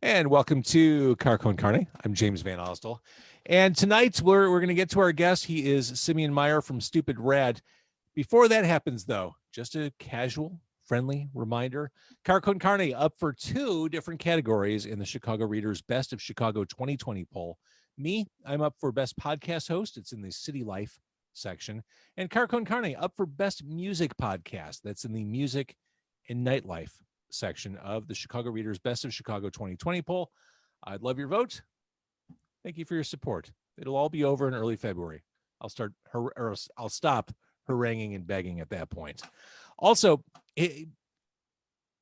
And welcome to Carne. I'm James VanOsdol. And tonight we're going to get to our guest. He is Simeon Meyer from Stupid Rad. Before that happens, though, just a casual, friendly reminder. Carne up for two different categories in the Chicago Reader's Best of Chicago 2020 poll. Me, I'm up for Best Podcast Host. It's in the City Life section. And Carne up for Best Music Podcast. That's in the Music and Nightlife section of the Chicago Reader's Best of Chicago 2020 poll. I'd love your vote. Thank you for your support. It'll all be over in early February. I'll stop haranguing and begging at that point. Also,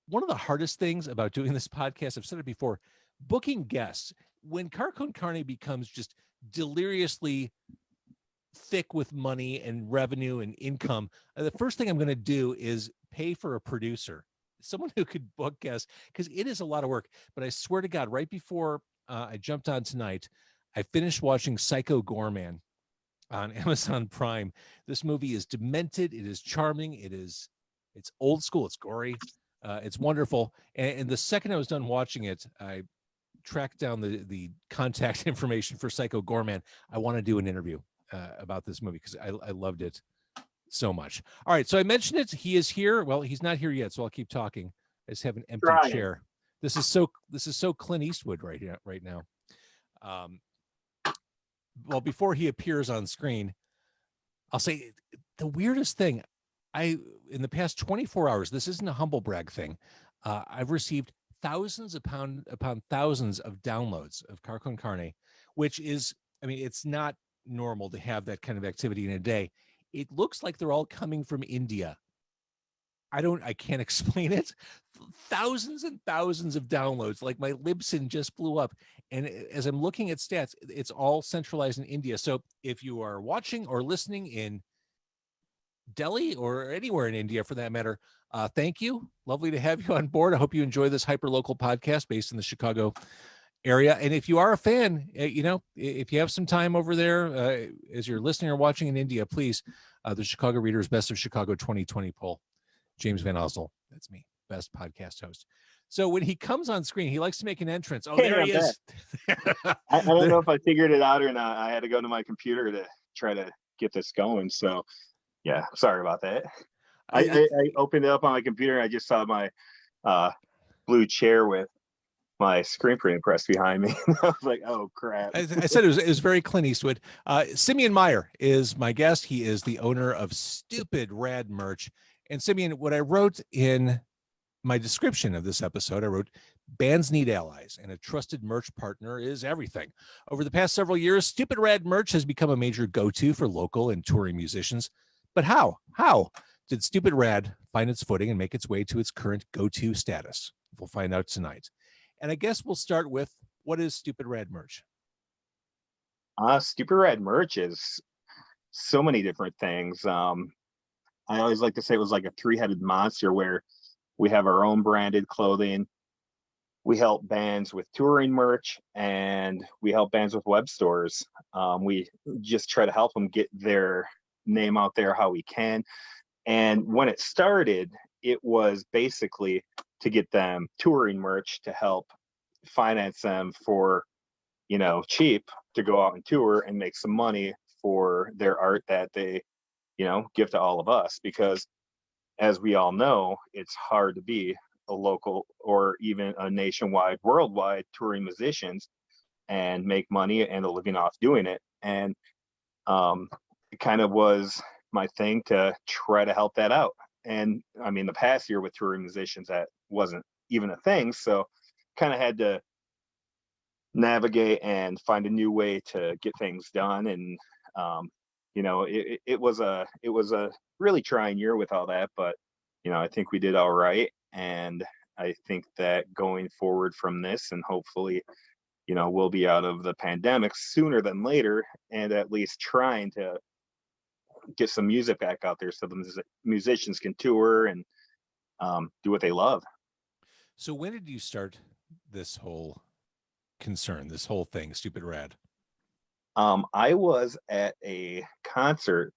one of the hardest things about doing this podcast, I've said it before, booking guests. When Carne becomes just deliriously thick with money and revenue and income, the first thing I'm going to do is pay for a producer, someone who could book guests, because it is a lot of work. But I swear to God, right before I jumped on tonight, I finished watching Psycho Gorman on Amazon Prime. This movie is demented. It is charming. It's old school. It's gory. It's wonderful. And the second I was done watching it, I tracked down the contact information for Psycho Gorman. I want to do an interview about this movie because I loved it so much. All right, so I mentioned it. He is here. Well, he's not here yet, so I'll keep talking. I just have an empty chair. This is so Clint Eastwood right now. Well, before he appears on screen, I'll say the weirdest thing. In the past 24 hours, this isn't a humble brag thing. I've received thousands upon thousands of downloads of Carne, which is, I mean, it's not normal to have that kind of activity in a day. It looks like they're all coming from India. I can't explain it. Thousands and thousands of downloads. Like my Libsyn just blew up. And as I'm looking at stats, it's all centralized in India. So if you are watching or listening in Delhi or anywhere in India for that matter, thank you. Lovely to have you on board. I hope you enjoy this hyper-local podcast based in the Chicago area. And if you are a fan, if you have some time over there, as you're listening or watching in India, please, the Chicago Reader's Best of Chicago 2020 poll. James VanOsdol, that's me, best podcast host. So when he comes on screen, he likes to make an entrance. Oh, there he is. I don't know if I figured it out or not. I had to go to my computer to try to get this going. So, yeah, sorry about that. I opened it up on my computer. And I just saw my blue chair with my screen printing press behind me. I was like, oh, crap. I said it was very Clint Eastwood. Simeon Meyer is my guest. He is the owner of Stupid Rad Merch. And Simeon, what I wrote in my description of this episode, I wrote, bands need allies, and a trusted merch partner is everything. Over the past several years, Stupid Rad Merch has become a major go-to for local and touring musicians. But how? How did Stupid Rad find its footing and make its way to its current go-to status? We'll find out tonight. And I guess we'll start with, what is Stupid Rad Merch? Stupid Rad Merch is so many different things. I always like to say it was like a three-headed monster where we have our own branded clothing. We help bands with touring merch, and we help bands with web stores. We just try to help them get their name out there how we can. And when it started, it was basically to get them touring merch to help finance them for, cheap to go out and tour and make some money for their art that they give to all of us, because as we all know, it's hard to be a local or even a nationwide, worldwide touring musicians and make money and a living off doing it. And it kind of was my thing to try to help that out. And I mean, the past year with touring musicians, that wasn't even a thing. So kind of had to navigate and find a new way to get things done. And it was a really trying year with all that, but I think we did all right. And I think that going forward from this, and hopefully, we'll be out of the pandemic sooner than later, and at least trying to get some music back out there so the musicians can tour and do what they love. So when did you start this whole concern, this whole thing, Stupid Rad? I was at a concert,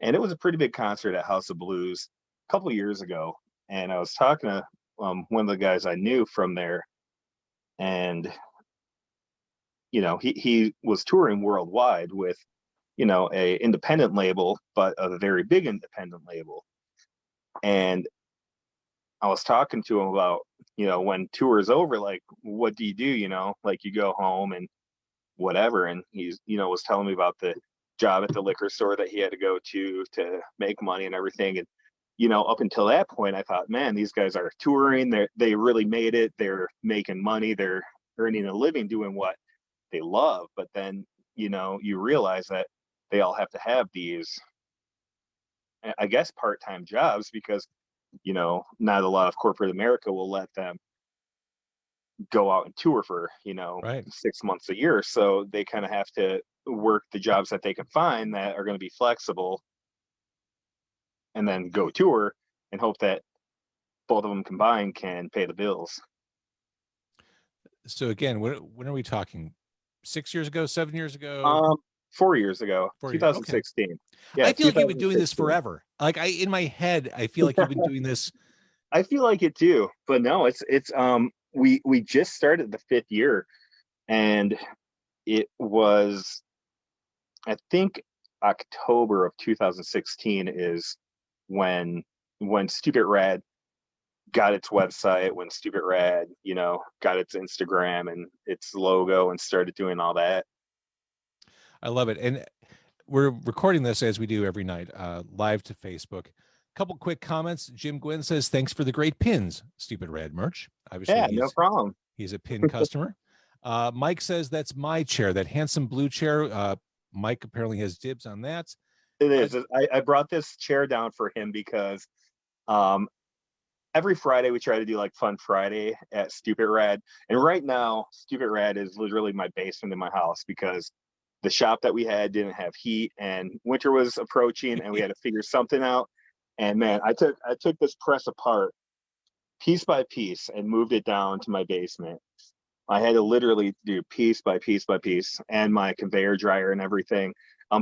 and it was a pretty big concert at House of Blues a couple of years ago. And I was talking to one of the guys I knew from there, and he was touring worldwide with a independent label, but a very big independent label. And I was talking to him about, when tour is over, like, what do you do? Like, you go home and whatever. And he's, was telling me about the job at the liquor store that he had to go to make money and everything. And, up until that point, I thought, man, these guys are touring. They really made it. They're making money. They're earning a living doing what they love. But then, you realize that they all have to have these, I guess, part-time jobs, because not a lot of corporate America will let them go out and tour for Right. 6 months a year. So they kind of have to work the jobs that they can find that are going to be flexible, and then go tour and hope that both of them combined can pay the bills. So again, when are we talking? 6 years ago, 7 years ago? 4 years ago, 2016. Okay. Yeah, I feel like you've been doing this 2016. forever. Like, in my head, I feel like you've been doing this. I feel like it too, but no, it's we just started the 5th year, and it was, I think, October of 2016 is when Stupid Rad got its website, when Stupid Rad, got its Instagram and its logo and started doing all that. I love it. And we're recording this, as we do every night, live to Facebook. Couple quick comments. Jim Gwynn says, thanks for the great pins, Stupid Rad merch. Obviously, Yeah, no problem. He's a pin customer. Mike says, that's my chair, that handsome blue chair. Mike apparently has dibs on that. It is. I brought this chair down for him because every Friday we try to do like Fun Friday at Stupid Rad. And right now, Stupid Rad is literally my basement in my house, because the shop that we had didn't have heat, and winter was approaching, and we had to figure something out. And man, I took this press apart piece by piece and moved it down to my basement. I had to literally do piece by piece by piece, and my conveyor dryer and everything.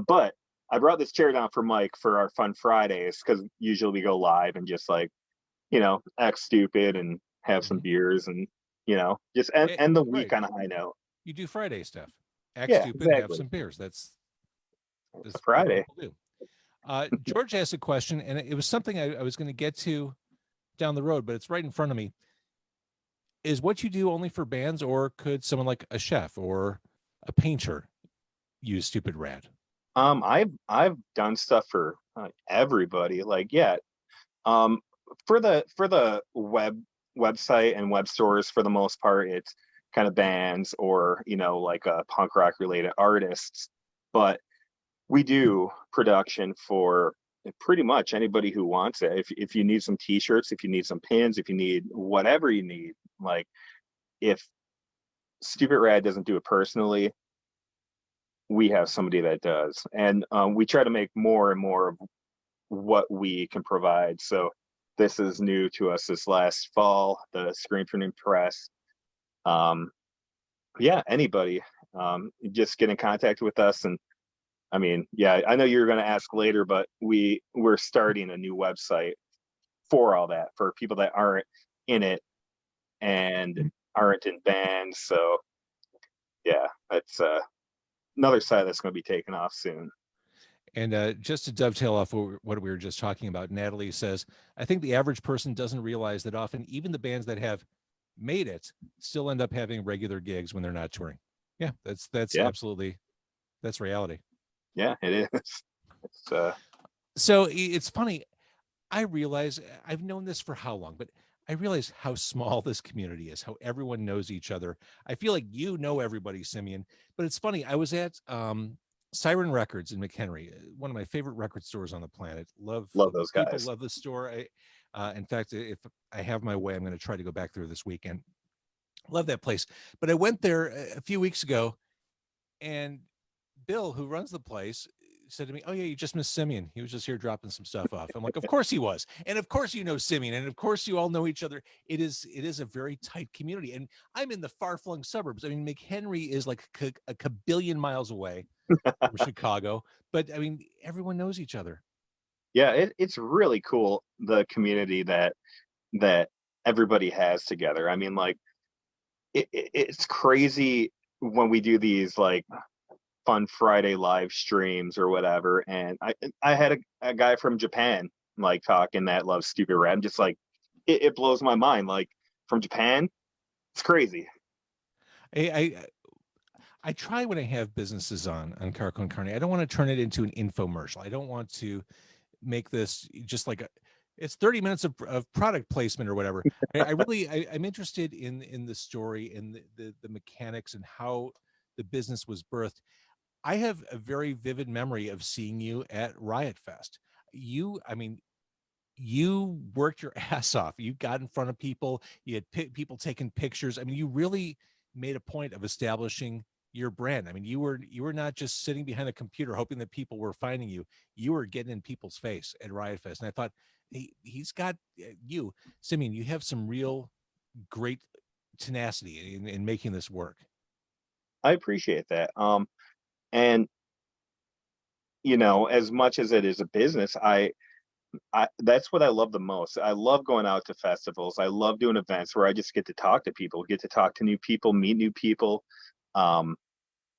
But I brought this chair down for Mike for our Fun Fridays, because usually we go live and just like, act stupid and have some beers and, just end the week on a high note. You do Friday stuff. Act Yeah, stupid, exactly. Have some beers. That's Friday. Do. George asked a question, and it was something I was going to get to down the road, but it's right in front of me. Is what you do only for bands, or could someone like a chef or a painter use Stupid Rad? I've done stuff for everybody. Like, yeah. For the website and web stores, for the most part, it's kind of bands or like punk rock related artists. But we do production for pretty much anybody who wants it. If you need some t-shirts, if you need some pins, if you need whatever you need, like, if Stupid Rad doesn't do it personally, we have somebody that does. And we try to make more and more of what we can provide. So this is new to us this last fall, the screen printing press. Yeah, anybody, just get in contact with us. And I mean, yeah, I know you're going to ask later, but we're starting a new website for all that, for people that aren't in it and aren't in bands. So yeah, that's another site that's going to be taken off soon. And just to dovetail off what we were just talking about, Natalie says, I think the average person doesn't realize that often even the bands that have made it still end up having regular gigs when they're not touring. Yeah, that's absolutely, that's reality. Yeah, it is. So it's funny. I realize, I've known this for how long, but I realize how small this community is, how everyone knows each other. I feel like you know everybody, Simeon, but it's funny. I was at Siren Records in McHenry, one of my favorite record stores on the planet. Love those guys. People love the store. In fact, if I have my way, I'm going to try to go back there this weekend. Love that place. But I went there a few weeks ago, and Bill, who runs the place, said to me, oh yeah, you just missed Simeon. He was just here dropping some stuff off. I'm like, of course he was. And of course, you know Simeon. And of course you all know each other. It is a very tight community. And I'm in the far-flung suburbs. I mean, McHenry is like a kabillion miles away from Chicago, but I mean, everyone knows each other. Yeah, it's really cool, the community that everybody has together. I mean, like, it's crazy when we do these like fun Friday live streams or whatever. And I had a guy from Japan like talking that loves Stupid Red. I'm just like, it blows my mind. Like from Japan, it's crazy. I I try when I have businesses on Carco and Carne. I don't want to turn it into an infomercial. I don't want to make this just like it's 30 minutes of product placement or whatever. I'm interested in the story and the mechanics and how the business was birthed. I have a very vivid memory of seeing you at Riot Fest. I mean, you worked your ass off. You got in front of people. You had people taking pictures. I mean, you really made a point of establishing your brand. I mean, you were not just sitting behind a computer hoping that people were finding you. You were getting in people's face at Riot Fest. And I thought, he's got you, Simeon. You have some real great tenacity in making this work. I appreciate that. And you know, as much as it is a business, I that's what I love the most. I love going out to festivals. I love doing events where I just get to talk to people, get to talk to new people, meet new people. Um,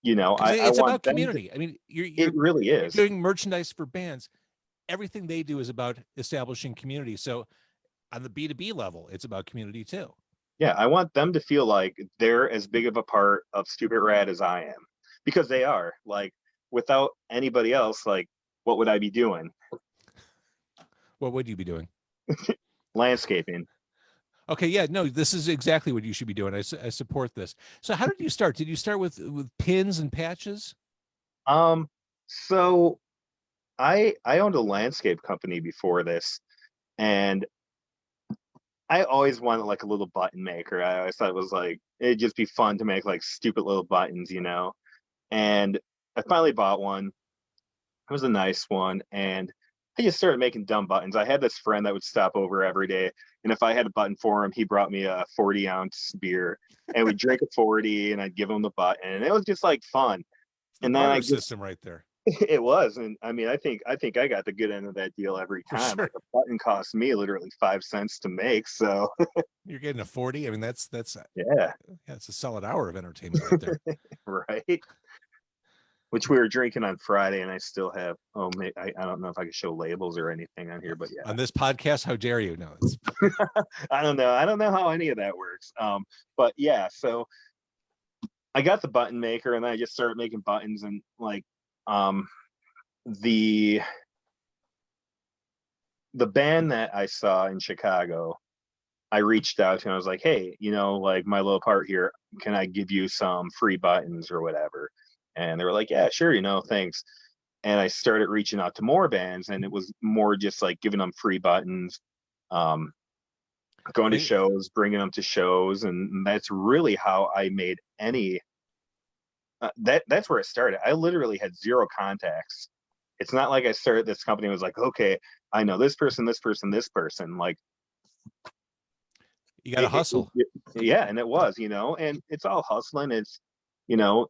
you know, Because I it's want about them to, community. I mean, it really you're is. doing merchandise for bands. Everything they do is about establishing community. So on the B2B level, it's about community too. Yeah, I want them to feel like they're as big of a part of Stupid Rad as I am. Because they are. Like without anybody else, like what would I be doing? What would you be doing? Landscaping. Okay, yeah, no, this is exactly what you should be doing. I support this. So how did you start? Did you start with pins and patches? So I owned a landscape company before this, and I always wanted like a little button maker. I always thought it was like it'd just be fun to make like stupid little buttons, you know. And I finally bought one. It was a nice one, and I just started making dumb buttons. I had this friend that would stop over every day, and if I had a button for him, he brought me a 40-ounce beer, and we'd drink a 40, and I'd give him the button, and it was just like fun. The And then I barter just system right there. it was, and I mean, I think I got the good end of that deal every For time. sure. Like a button cost me literally 5 cents to make, so You're getting a 40. I mean, yeah, yeah, it's a solid hour of entertainment right there. right. Which we were drinking on Friday, and I still have. Oh, I don't know if I can show labels or anything on here, but On yeah, this podcast, how dare you? No, it's I don't know. I don't know how any of that works. But yeah, so I got the button maker, and then I just started making buttons, and like, um, the the band that I saw in Chicago, I reached out to, and I was like, hey, you know, like my little part here, can I give you some free buttons or whatever? And they were like, yeah, sure, you know, thanks. And I started reaching out to more bands, and it was more just like giving them free buttons, um, going to and shows, bringing them to shows, and that's really how I made any. That's where it started. I literally had zero contacts. It's not like I started this company and was like, okay, I know this person, this person, this person. Like, you got to hustle. yeah, and it was, you know, and it's all hustling. It's, you know,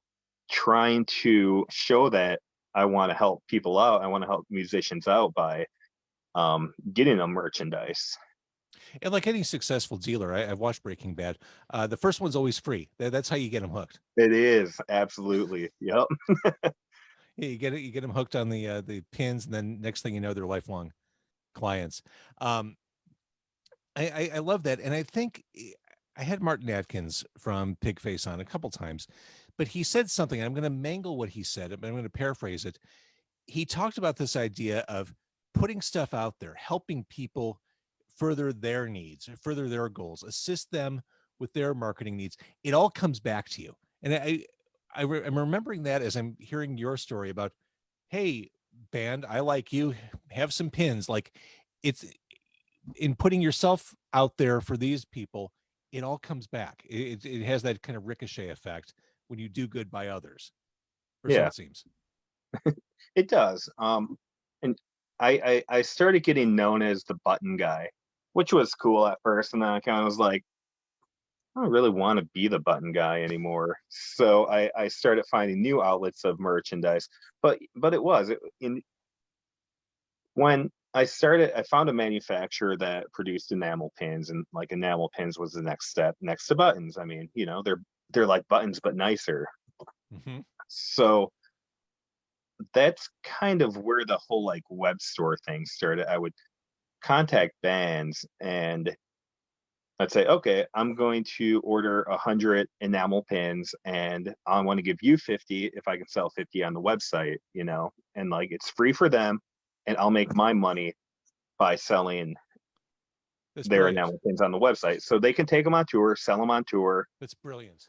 trying to show that I want to help people out. I want to help musicians out by getting them merchandise. And like any successful dealer, I've watched Breaking Bad. The first one's always free. That's how you get them hooked. It is absolutely. Yep. Yeah, you get them hooked on the pins, and then next thing you know, they're lifelong clients. Um, I love that, and I think I had Martin Atkins from Pigface on a couple times, but he said something. I'm going to mangle what he said, but I'm going to paraphrase it. He talked about this idea of putting stuff out there, helping people further their needs, further their goals, assist them with their marketing needs. It all comes back to you. And I'm remembering that as I'm hearing your story about, hey, band, I like you, have some pins. Like it's in putting yourself out there for these people, it all comes back. It has that kind of ricochet effect when you do good by others, or so Yeah, it seems. it does. And I started getting known as the button guy, which was cool at first, and then I kind of was like, I don't really want to be the button guy anymore. So I started finding new outlets of merchandise. But it was in when I found a manufacturer that produced enamel pins, and like enamel pins was the next step next to buttons. I mean, they're like buttons but nicer. Hmm. So that's kind of where the whole like web store thing started. I would contact bands and I'd say, okay, I'm going to order 100 enamel pins and I want to give you 50 if I can sell 50 on the website, and like it's free for them and I'll make my money by selling That's their brilliant. enamel pins on the website. So they can take them on tour, sell them on tour. That's brilliant.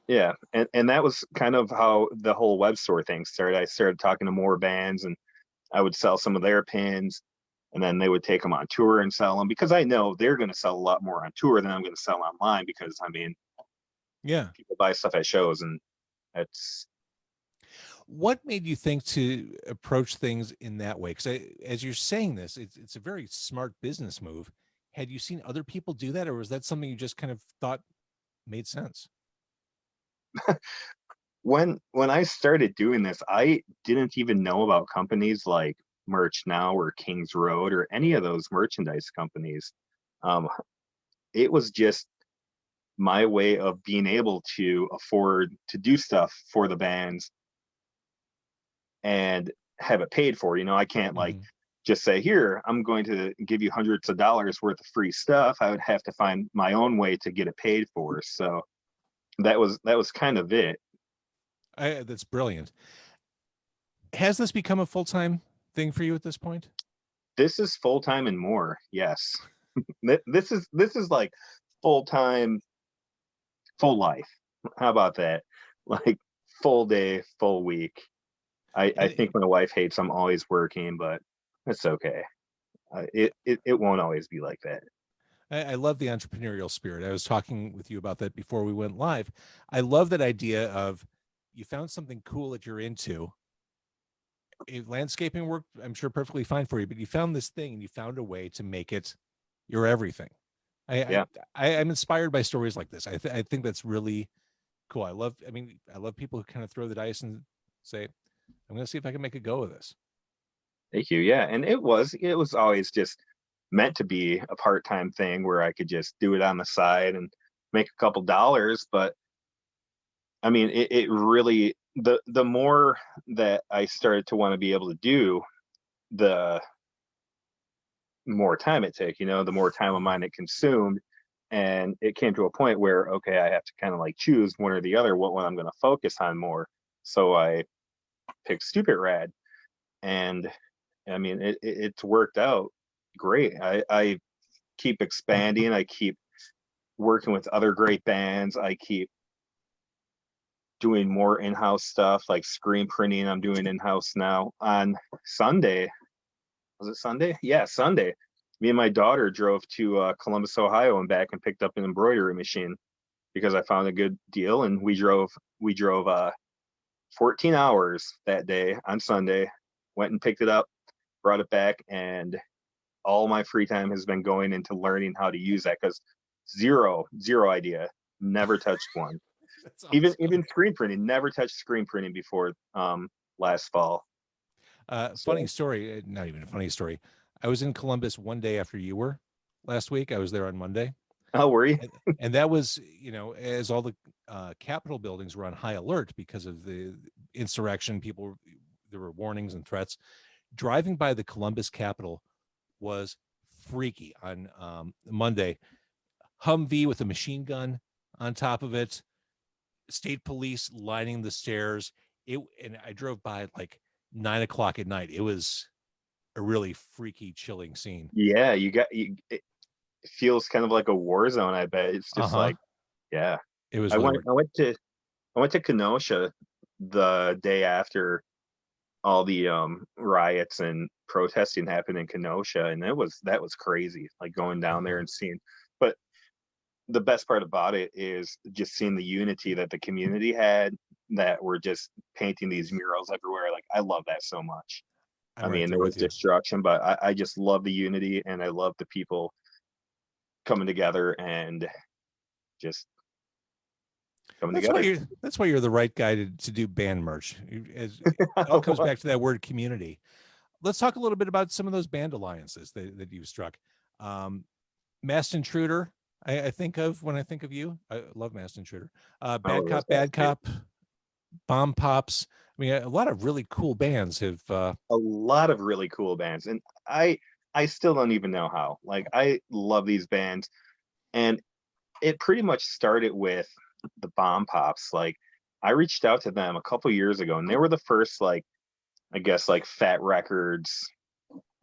Yeah. And that was kind of how the whole web store thing started. I started talking to more bands and I would sell some of their pins and then they would take them on tour and sell them because I know they're going to sell a lot more on tour than I'm going to sell online because I mean, Yeah. people buy stuff at shows and it's What made you think to approach things in that way? Because as you're saying this, it's a very smart business move. Had you seen other people do that, or was that something you just kind of thought made sense? when I started doing this, I didn't even know about companies like Merch Now or Kings Road or any of those merchandise companies. Um, it was just my way of being able to afford to do stuff for the bands and have it paid for. I can't like Hmm. just say, here, I'm going to give you hundreds of dollars worth of free stuff. I would have to find my own way to get it paid for. So that was kind of it. That's brilliant. Has this become a full-time thing for you at this point? This is full time and more. Yes. This is like full time, full life. How about that? Like full day, full week. I And think my wife hates I'm always working, but it's okay. It won't always be like that. I love the entrepreneurial spirit. I was talking with you about that before we went live. I love that idea of you found something cool that you're into. Landscaping worked, I'm sure, perfectly fine for you, but you found this thing and you found a way to make it your everything. I, I, Yeah. I'm inspired by stories like this. I think that's really cool. I love people who kind of throw the dice and say, I'm going to see if I can make a go of this. Thank you. Yeah. And it was always just meant to be a part-time thing where I could just do it on the side and make a couple dollars. But I mean, it really the more that I started to want to be able to do, the more time it took, the more time of mine it consumed. And it came to a point where, okay, I have to kind of like choose one or the other, what one I'm going to focus on more. So I picked Stupid Rad. And I mean, it's worked out great. I keep expanding. I keep working with other great bands. I keep doing more in-house stuff like screen printing. I'm doing in-house now. On Sunday, was it Sunday? Yeah, Sunday. Me and my daughter drove to Columbus, Ohio, and back and picked up an embroidery machine because I found a good deal, and we drove 14 hours that day on Sunday. Went and picked it up, brought it back, and all my free time has been going into learning how to use that because zero idea, never touched one. That's Even awesome. even screen printing, never touched screen printing before last fall. Funny So, story, not even a funny story. I was in Columbus one day after you were last week. I was there on Monday. how were you? And, and that was, as all the Capitol buildings were on high alert because of the insurrection, there were warnings and threats. Driving by the Columbus Capitol was freaky on Monday. Humvee with a machine gun on top of it, state police lining the stairs. And I drove by at like 9 o'clock at night. It was a really freaky, chilling scene. Yeah, it feels kind of like a war zone, I bet. It's Uh just huh. like, yeah. It was I really went weird. I went to Kenosha the day after all the riots and protesting happened in Kenosha, and that was crazy, like going down there Uh-huh. and seeing. But the best part about it is just seeing the unity that the community had, that were just painting these murals everywhere. Like I love that so much. I I'm right mean, there there was with you. destruction, but I just love the unity and I love the people coming together and just coming That's why together. you're the right guy to do band merch. It all comes back to that word community. let's talk a little bit about some of those band alliances that you've struck. Masked Intruder, I think of when I think of you. I love Masked Intruder. Bad Cop, Bad Cop, Bomb Pops. I mean, a lot of really cool bands have. A lot of really cool bands, and I still don't even know how. Like, I love these bands, and it pretty much started with the Bomb Pops. Like, I reached out to them a couple years ago, and they were the first, like, I guess, like, Fat Records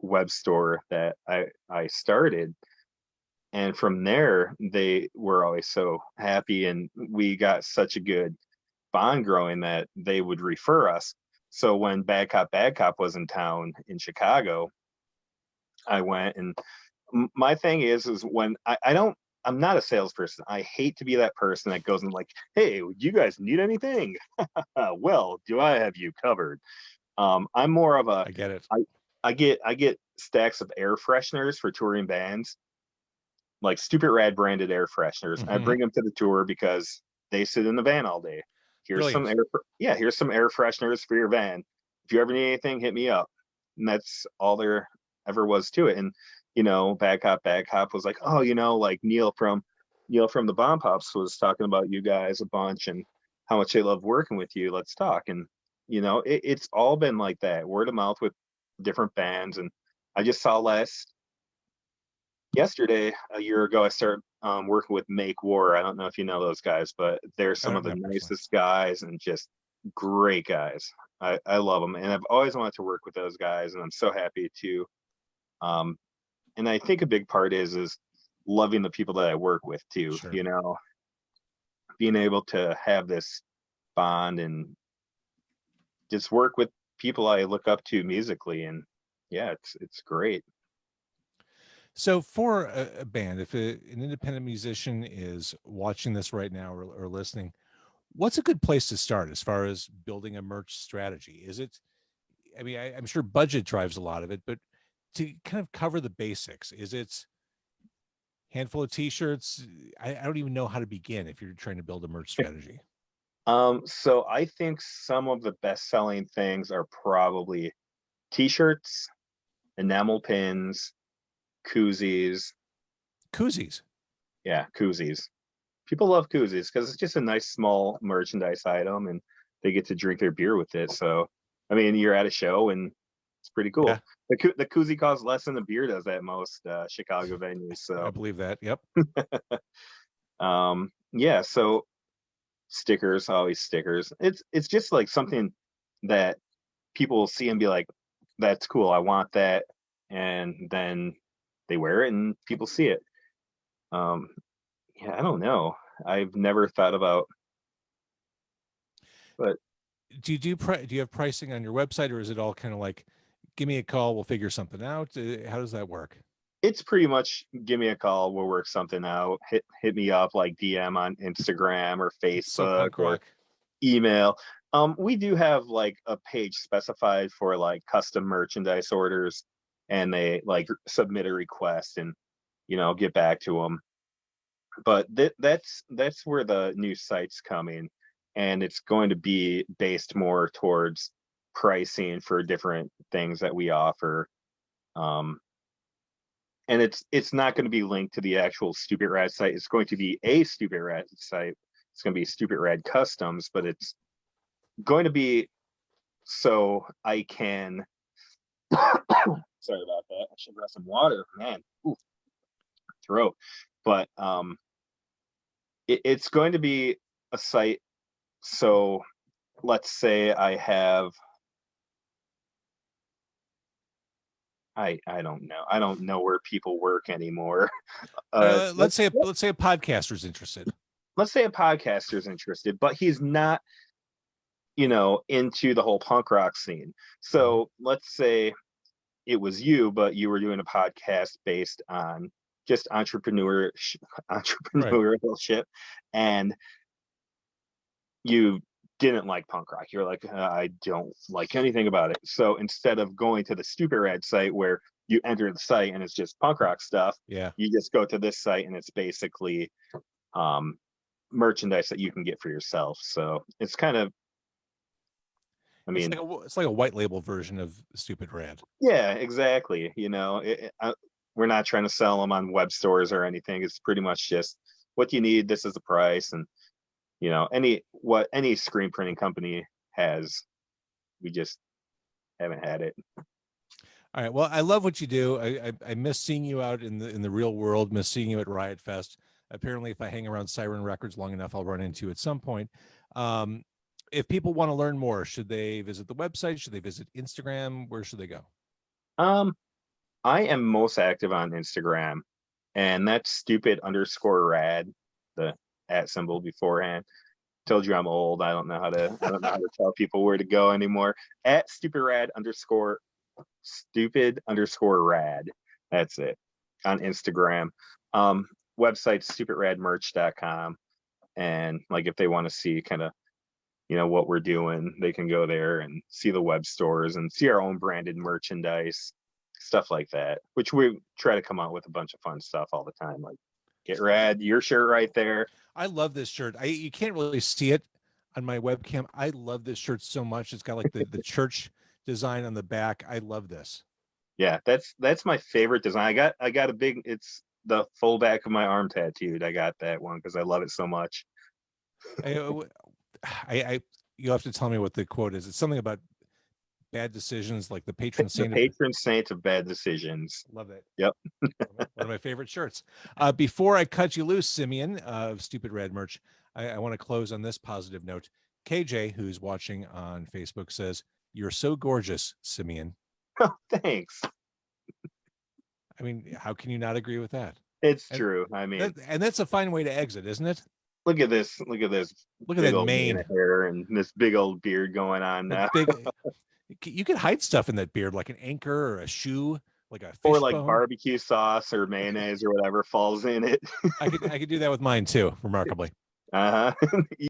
web store that I started. And from there, they were always so happy, and we got such a good bond growing that they would refer us. So when Bad Cop was in town in Chicago, I went, and my thing is when I don't, I'm not a salesperson. I hate to be that person that goes and like, hey, you guys need anything? Well, do I have you covered? I'm more of a, I get it. I get stacks of air fresheners for touring bands, like Stupid Rad branded air fresheners. I bring them to the tour because they sit in the van all day. Here's Brilliant. some here's some air fresheners for your van. If you ever need anything, hit me up. And that's all there ever was to it. And Bad Cop was like, oh, like Neil from the Bomb Pops was talking about you guys a bunch and how much they love working with you. Let's talk. And it's all been like that, word of mouth with different bands. And I just saw yesterday, a year ago, I started working with Make War. I don't know if you know those guys, but they're I some of don't the know personally. nicest guys and just great guys. I love them, and I've always wanted to work with those guys, and I'm so happy to. Um, and I think a big part is loving the people that I work with too. Sure. Being able to have this bond and just work with people I look up to musically, and yeah, it's great. So for a band, if an independent musician is watching this right now or listening, what's a good place to start as far as building a merch strategy? Is it, I mean, I'm sure budget drives a lot of it, but to kind of cover the basics, is it handful of t-shirts? I don't even know how to begin if you're trying to build a merch strategy. So I think some of the best selling things are probably t-shirts, enamel pins, koozies. Koozies. Yeah, koozies. People love koozies because it's just a nice small merchandise item, and they get to drink their beer with it. So, I mean, you're at a show and it's pretty Yeah, cool. The koozie costs less than the beer does at most Chicago venues. I So, believe that. Yep. yeah. So stickers, always stickers. It's just like something that people will see and be like, "That's cool. I want that," and then they wear it and people see it. Um, yeah, I don't know. I've never thought about, but Do you have pricing on your website, or is it all kind of like, give me a call, we'll figure something out? How does that work? it's pretty much give me a call, we'll work something out. Hit me up, like DM on Instagram or It's so Facebook punk or rock. email. We do have like a page specified for like custom merchandise orders, and they like submit a request and get back to them. But that's where the new site's coming, and it's going to be based more towards pricing for different things that we offer. Um, and it's not going to be linked to the actual Stupid Rad site. It's going to be a Stupid Rad site. It's going to be Stupid Rad Customs, but it's going to be so I can. Sorry about that. I should grab some water, man. Ooh, throat. But it's going to be a site. So let's say I have. I don't know. I don't know where people work anymore. Let's say a podcaster's interested. Let's say a podcaster's interested, but he's not, into the whole punk rock scene. So let's say it was you, but you were doing a podcast based on just Right. entrepreneurship, and you didn't like punk rock. You're like, I don't like anything about it. So instead of going to the Stupid Rad site where you enter the site and it's just punk rock stuff, Yeah. you just go to this site and it's basically merchandise that you can get for yourself. So it's kind of I mean, it's like a white label version of Stupid Rad. yeah, exactly. We're not trying to sell them on web stores or anything. It's pretty much just what you need. This is the price, and any screen printing company has. We just haven't had it. All right. Well, I love what you do. I miss seeing you out in the real world. Miss seeing you at Riot Fest. Apparently, if I hang around Siren Records long enough, I'll run into you at some point. If people want to learn more, should they visit the website? Should they visit Instagram? Where should they go? I am most active on Instagram, and that's stupid_rad, the @ symbol beforehand. Told you I'm old. I don't know how to tell people where to go anymore. @ stupid_rad. That's it on Instagram. Website stupidradmerch.com. And like if they want to see kind of what we're doing, they can go there and see the web stores and see our own branded merchandise, stuff like that, which we try to come out with a bunch of fun stuff all the time, like Get Rad, your shirt right there. I love this shirt. You can't really see it on my webcam. I love this shirt so much. It's got like the church design on the back. I love this. Yeah, that's my favorite design. I got a big, it's the full back of my arm tattooed. I got that one because I love it so much. You have to tell me what the quote is. It's something about bad decisions, like the patron saint. The patron saint of bad decisions. Love it. Yep. One of my favorite shirts. Before I cut you loose, Simeon of Stupid Rad Merch, I want to close on this positive note. KJ, who's watching on Facebook, says, "You're so gorgeous, Simeon." Oh, thanks. I mean, how can you not agree with that? It's true. I mean, that's a fine way to exit, isn't it? Look at this. Look at that mane of hair and this big old beard going on now. You could hide stuff in that beard, like an anchor or a shoe, like a fish or like bone. Barbecue sauce or mayonnaise or whatever falls in it. I could do that with mine too, remarkably. Uh-huh.